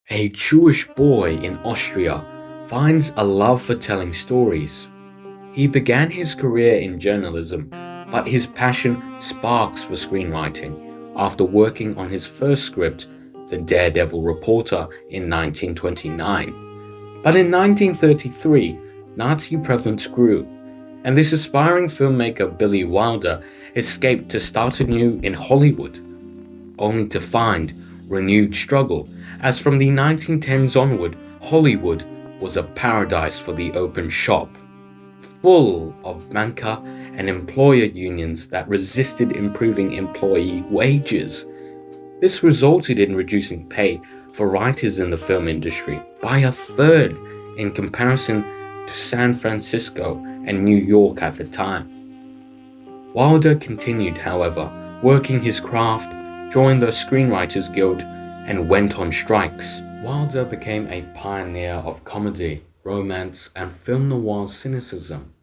A Jewish boy in Austria finds a love for telling stories. He began his career in journalism, but his passion sparks for screenwriting after working on his first script, The Daredevil Reporter, in 1929. But in 1933, Nazi prevalence grew, and this aspiring filmmaker Billy Wilder escaped to start anew in Hollywood, only to find renewed struggle, as from the 1910s onward, Hollywood was a paradise for the open shop, full of banker and employer unions that resisted improving employee wages. This resulted in reducing pay for writers in the film industry by a third in comparison to San Francisco and New York at the time. Wilder continued, however, working his craft, joined the Screenwriters Guild, and went on strikes. Wilder became a pioneer of comedy, romance, and film noir cynicism.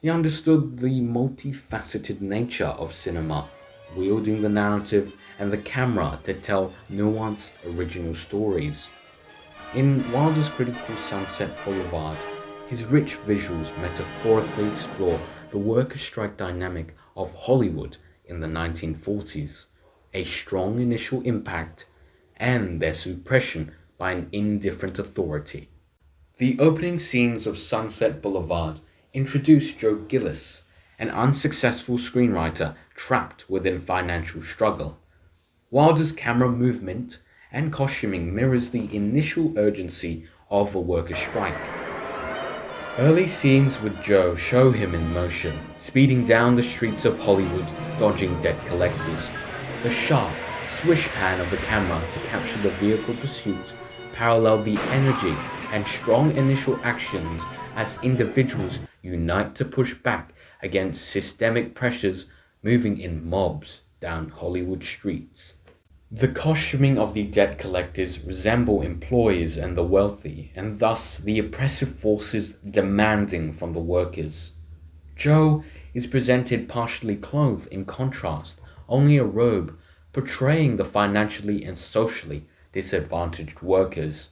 He understood the multifaceted nature of cinema, wielding the narrative and the camera to tell nuanced, original stories. In Wilder's critical Sunset Boulevard, his rich visuals metaphorically explore the workers' strike dynamic of Hollywood in the 1940s, a strong initial impact, and their suppression by an indifferent authority. The opening scenes of Sunset Boulevard introduce Joe Gillis, an unsuccessful screenwriter trapped within financial struggle. Wilder's camera movement and costuming mirrors the initial urgency of a workers' strike. Early scenes with Joe show him in motion, speeding down the streets of Hollywood, dodging debt collectors. The sharp swish pan of the camera to capture the vehicle pursuit parallel the energy and strong initial actions as individuals unite to push back against systemic pressures moving in mobs down Hollywood streets. The costuming of the debt collectors resemble employers and the wealthy, and thus the oppressive forces demanding from the workers. Joe is presented partially clothed in contrast, only a robe, portraying the financially and socially disadvantaged workers.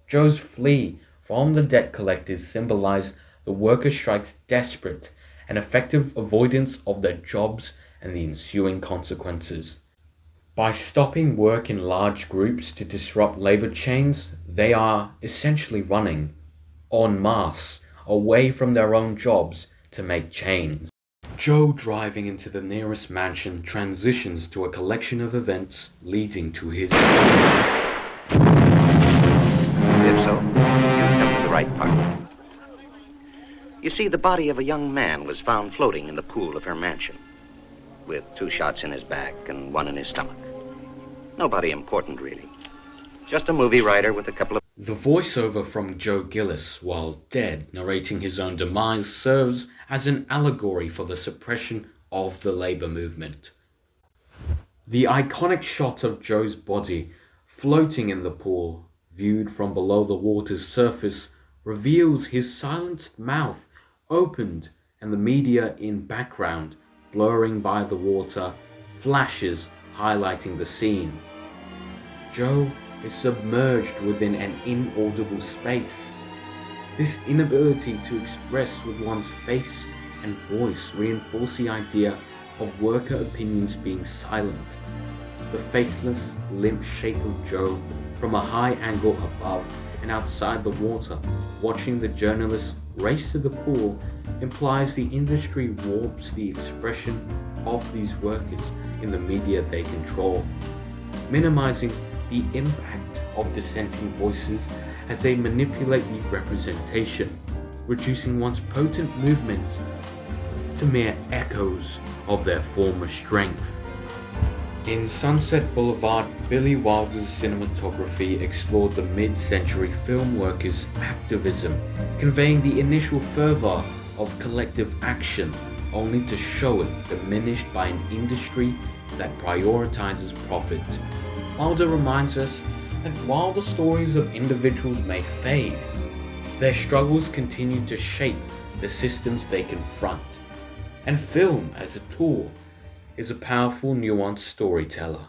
Joe's flee from the debt collectors symbolize the worker strike's desperate and effective avoidance of their jobs and the ensuing consequences. By stopping work in large groups to disrupt labor chains, they are essentially running en masse away from their own jobs to make change. Joe driving into the nearest mansion transitions to a collection of events leading to his... If so, you've come to the right part. You see, the body of a young man was found floating in the pool of her mansion, with 2 shots in his back and 1 in his stomach. Nobody important, really. Just a movie writer with a couple of... The voiceover from Joe Gillis, while dead, narrating his own demise, serves as an allegory for the suppression of the labor movement. The iconic shot of Joe's body floating in the pool, viewed from below the water's surface, reveals his silenced mouth opened and the media in background, blurring by the water, flashes highlighting the scene. Joe is submerged within an inaudible space. This inability to express with one's face and voice reinforce the idea of worker opinions being silenced. The faceless, limp shape of Joe from a high angle above and outside the water, watching the journalists race to the pool, implies the industry warps the expression of these workers in the media they control, minimizing the impact of dissenting voices as they manipulate the representation, reducing one's potent movements to mere echoes of their former strength. In Sunset Boulevard, Billy Wilder's cinematography explored the mid-century film workers' activism, conveying the initial fervor of collective action, only to show it diminished by an industry that prioritizes profit. Wilder reminds us that while the stories of individuals may fade, their struggles continue to shape the systems they confront, and film as a tool is a powerful, nuanced storyteller.